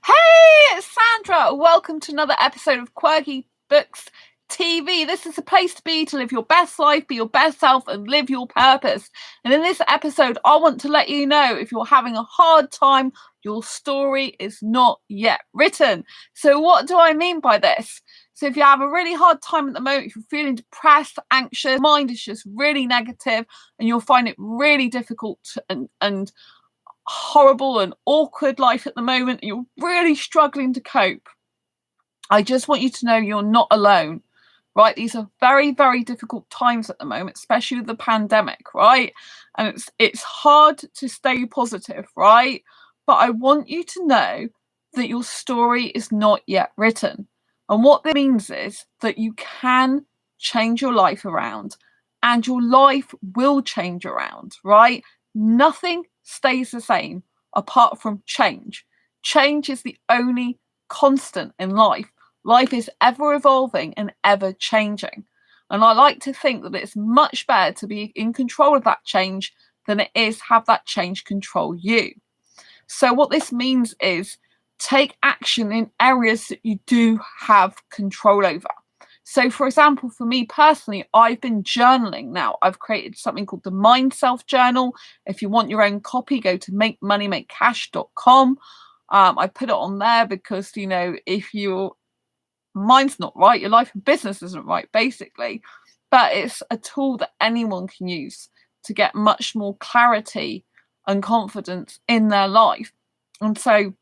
Hey, it's Sandra. Welcome to another episode of Quirky Books TV. This is a place to be to live your best life, be your best self, and live your purpose. And in this episode, I want to let you know if you're having a hard time, your story is not yet written. So, what do I mean by this? So, if you have a really hard time at the moment, if you're feeling depressed, anxious, mind is just really negative, and you'll find it really difficult and horrible and awkward life at the moment, and you're really struggling to cope, I just want you to know you're not alone, right? These are very, very difficult times at the moment, especially with the pandemic, right? And it's hard to stay positive, right? But I want you to know that your story is not yet written. And what this means is that you can change your life around and your life will change around, right? Nothing stays the same apart from change. Change is the only constant in life. Life is ever evolving and ever changing. And I like to think that it's much better to be in control of that change than it is have that change control you. So what this means is take action in areas that you do have control over. So for example, for me personally, I've been journaling now. I've created something called the Mind Self Journal. If you want your own copy, go to makemoneymakecash.com. I put it on there because, if your mind's not right, your life and business isn't right, basically. But it's a tool that anyone can use to get much more clarity and confidence in their life. And so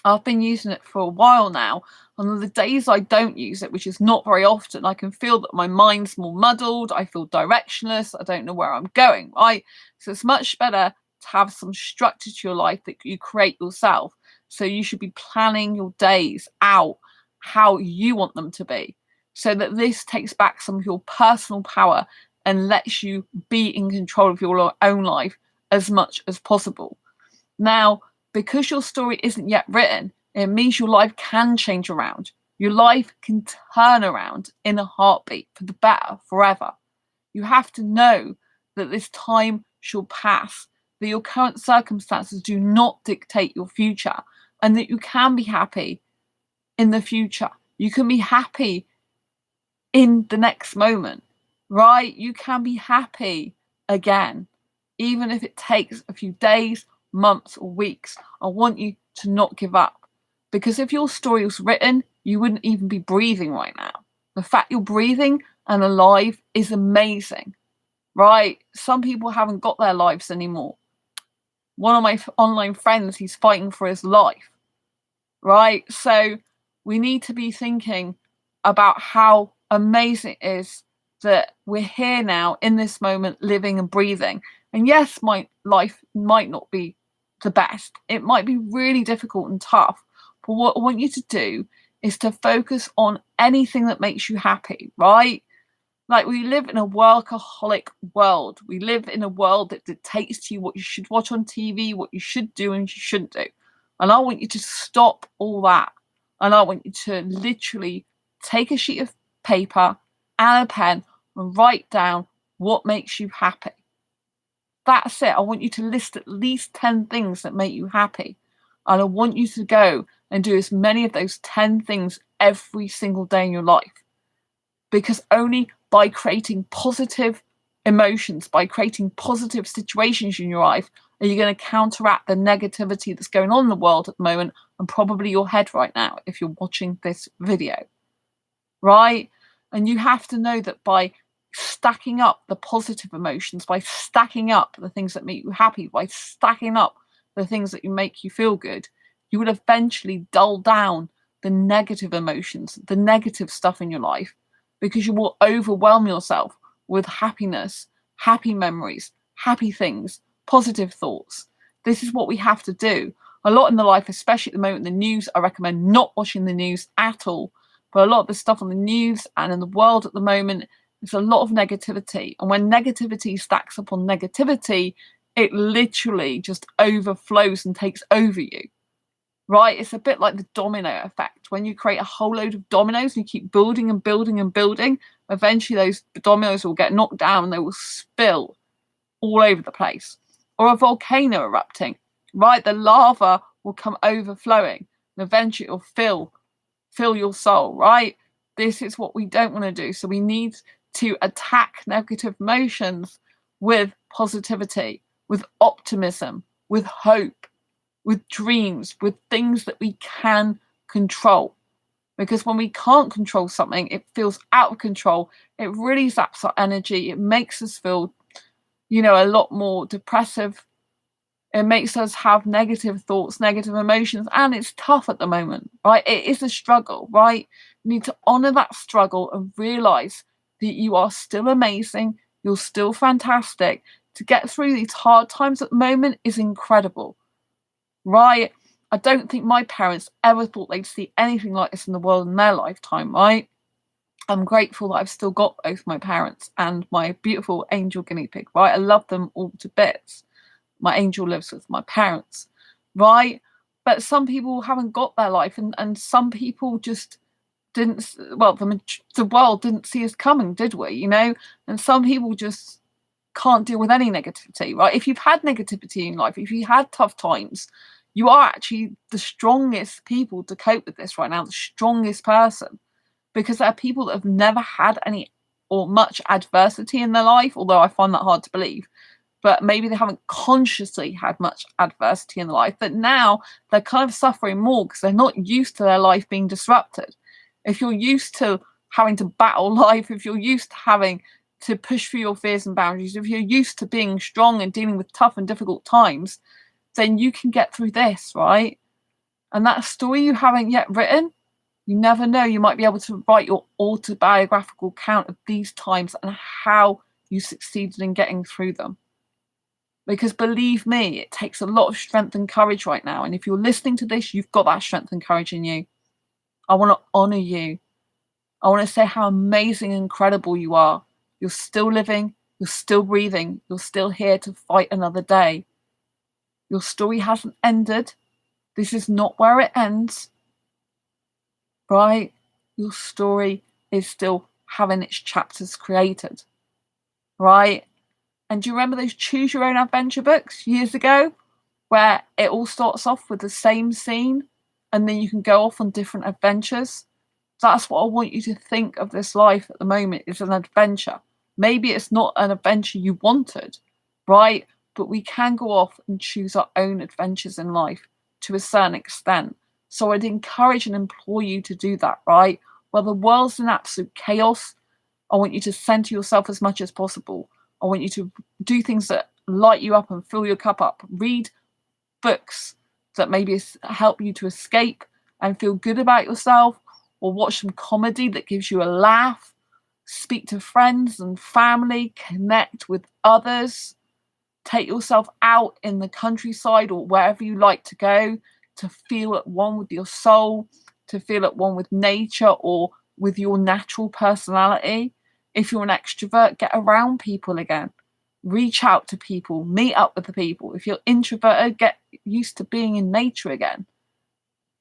I've been using it for a while now. And on the days I don't use it, which is not very often, I can feel that my mind's more muddled. I feel directionless. I don't know where I'm going, right? So it's much better to have some structure to your life that you create yourself. So you should be planning your days out how you want them to be, so that this takes back some of your personal power and lets you be in control of your own life as much as possible. Now, because your story isn't yet written, it means your life can change around. Your life can turn around in a heartbeat for the better forever. You have to know that this time shall pass, that your current circumstances do not dictate your future, and that you can be happy in the future. You can be happy in the next moment, right? You can be happy again, even if it takes a few days, months, or weeks. I want you to not give up, because if your story was written, you wouldn't even be breathing right now. The fact you're breathing and alive is amazing, right? Some people haven't got their lives anymore. One of my online friends, he's fighting for his life, right? So we need to be thinking about how amazing it is that we're here now in this moment, living and breathing. And yes, my life might not be the best. It might be really difficult and tough. But what I want you to do is to focus on anything that makes you happy, right? Like, we live in a workaholic world. We live in a world that dictates to you what you should watch on TV, what you should do and you shouldn't do. And I want you to stop all that. And I want you to literally take a sheet of paper and a pen and write down what makes you happy. That's it. I want you to list at least 10 things that make you happy. And I want you to go and do as many of those 10 things every single day in your life. Because only by creating positive emotions, by creating positive situations in your life, are you going to counteract the negativity that's going on in the world at the moment, and probably your head right now if you're watching this video, right? And you have to know that by stacking up the positive emotions, by stacking up the things that make you happy, by stacking up the things that make you feel good, you will eventually dull down the negative emotions, the negative stuff in your life, because you will overwhelm yourself with happiness, happy memories, happy things, positive thoughts. This is what we have to do. A lot in the life, especially at the moment, the news, I recommend not watching the news at all. But a lot of the stuff on the news and in the world at the moment, there's a lot of negativity. And when negativity stacks up on negativity, it literally just overflows and takes over you, right? It's a bit like the domino effect. When you create a whole load of dominoes and you keep building and building and building, eventually those dominoes will get knocked down and they will spill all over the place. Or a volcano erupting, right? The lava will come overflowing. And eventually it'll fill your soul, right? This is what we don't want to do. So we need to attack negative emotions with positivity, with optimism, with hope, with dreams, with things that we can control. Because when we can't control something, it feels out of control. It really zaps our energy. It makes us feel, a lot more depressive. It makes us have negative thoughts, negative emotions, and it's tough at the moment, right? It is a struggle, right? You need to honor that struggle and realize that you are still amazing. You're still fantastic. To get through these hard times at the moment is incredible, right? I don't think my parents ever thought they'd see anything like this in the world in their lifetime, right? I'm grateful that I've still got both my parents and my beautiful angel guinea pig, right? I love them all to bits. My angel lives with my parents, right? But some people haven't got their life, and some people just didn't, well, the world didn't see us coming, did we? And some people just can't deal with any negativity, right? If you've had negativity in life, if you had tough times, you are actually the strongest people to cope with this right now, the strongest person, because there are people that have never had any or much adversity in their life, although I find that hard to believe. But maybe they haven't consciously had much adversity in life, but now they're kind of suffering more because they're not used to their life being disrupted. If you're used to having to battle life, if you're used to having to push through your fears and boundaries, if you're used to being strong and dealing with tough and difficult times, then you can get through this, right? And that story you haven't yet written, you never know. You might be able to write your autobiographical account of these times and how you succeeded in getting through them. Because believe me, it takes a lot of strength and courage right now. And if you're listening to this, you've got that strength and courage in you. I want to honor you. I want to say how amazing and incredible you are. You're still living. You're still breathing. You're still here to fight another day. Your story hasn't ended. This is not where it ends. Right? Your story is still having its chapters created. Right? And do you remember those Choose Your Own Adventure books years ago, where it all starts off with the same scene and then you can go off on different adventures? That's what I want you to think of this life at the moment, is an adventure. Maybe it's not an adventure you wanted, right? But we can go off and choose our own adventures in life to a certain extent. So I'd encourage and implore you to do that, right? While the world's in absolute chaos, I want you to center yourself as much as possible. I want you to do things that light you up and fill your cup up. Read books that maybe help you to escape and feel good about yourself, or watch some comedy that gives you a laugh. Speak to friends and family, connect with others. Take yourself out in the countryside or wherever you like to go to feel at one with your soul, to feel at one with nature or with your natural personality. If you're an extrovert, get around people again. Reach out to people, meet up with the people. If you're introverted, get used to being in nature again.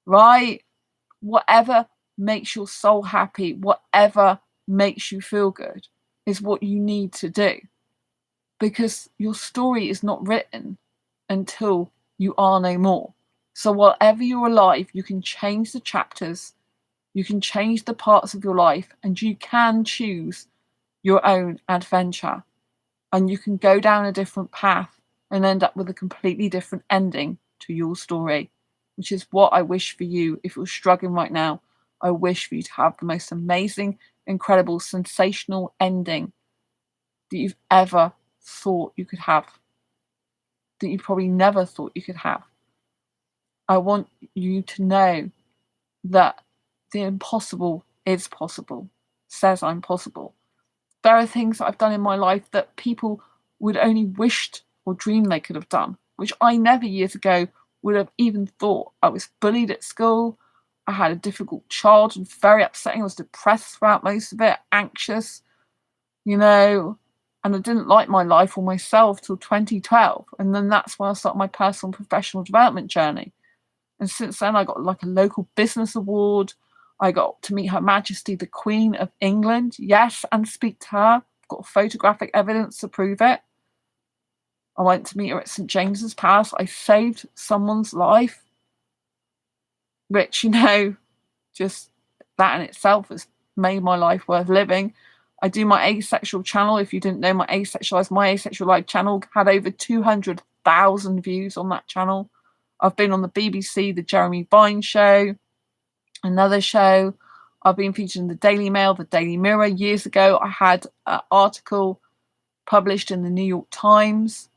Right? Whatever makes your soul happy, whatever makes you feel good is what you need to do. Because your story is not written until you are no more. So whatever you're alive, you can change the chapters, you can change the parts of your life, and you can choose your own adventure. And you can go down a different path and end up with a completely different ending to your story, which is what I wish for you. If you're struggling right now, I wish for you to have the most amazing, incredible, sensational ending that you've ever thought you could have, that you probably never thought you could have. I want you to know that the impossible is possible. Says I'm possible. There are things that I've done in my life that people would only wished or dreamed they could have done, which I never years ago would have even thought. I was bullied at school. I had a difficult childhood, very upsetting. I was depressed throughout most of it, anxious, and I didn't like my life or myself till 2012. And then that's when I started my personal and professional development journey. And since then, I got like a local business award. I got to meet Her Majesty, the Queen of England, yes, and speak to her. I've got photographic evidence to prove it. I went to meet her at St. James's Palace. I saved someone's life. which, just that in itself has made my life worth living. I do my asexual channel. If you didn't know, my asexual life channel had over 200,000 views on that channel. I've been on the BBC, the Jeremy Vine show, another show. I've been featured in the Daily Mail, the Daily Mirror. Years ago, I had an article published in the New York Times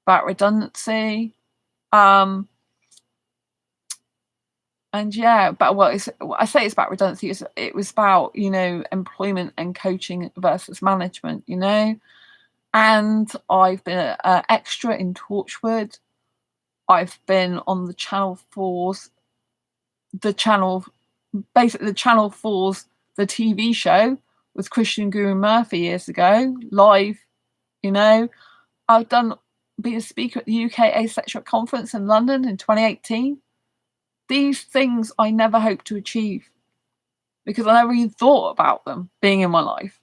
about redundancy. And yeah, but I say it's about redundancy. It was about, employment and coaching versus management, And I've been an extra in Torchwood. I've been on the Channel 4's, the Channel 4's, the TV show with Christian Guru Murphy years ago, live, I've been a speaker at the UK Asexual Conference in London in 2018. These things I never hoped to achieve because I never even thought about them being in my life.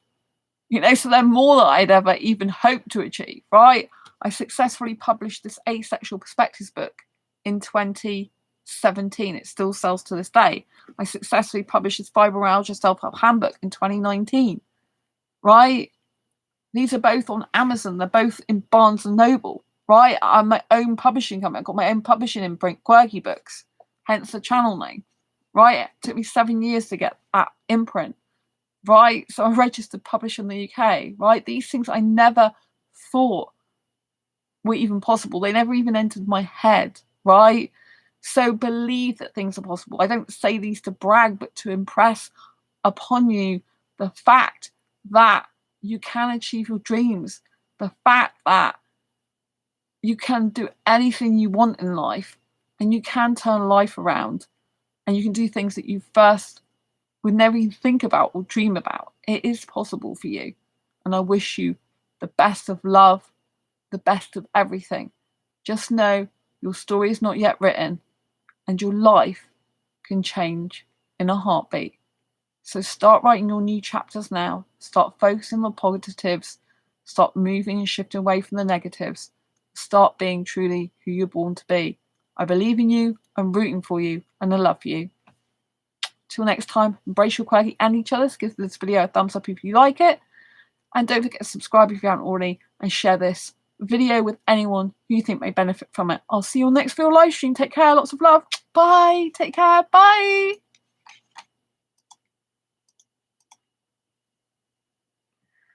So they're more than I'd ever even hoped to achieve, right? I successfully published this Asexual Perspectives book in 2017. It still sells to this day. I successfully published this Fibromyalgia Self-Help Handbook in 2019, right? These are both on Amazon. They're both in Barnes & Noble, right? I'm my own publishing company. I've got my own publishing imprint, Quirky Books, hence the channel name, right? It took me 7 years to get that imprint, right? So I'm registered publisher in the UK, right? These things I never thought were even possible. They never even entered my head, right? So believe that things are possible. I don't say these to brag, but to impress upon you the fact that you can achieve your dreams, the fact that you can do anything you want in life, and you can turn life around, and you can do things that you first would never even think about or dream about. It is possible for you. And I wish you the best of love, the best of everything. Just know your story is not yet written, and your life can change in a heartbeat. So start writing your new chapters now. Start focusing on the positives. Start moving and shifting away from the negatives. Start being truly who you're born to be. I believe in you, I'm rooting for you, and I love you. Till next time, embrace your quirky and each other's. Give this video a thumbs up if you like it. And don't forget to subscribe if you haven't already, and share this video with anyone who you think may benefit from it. I'll see you on next video live stream. Take care, lots of love. Bye. Take care. Bye.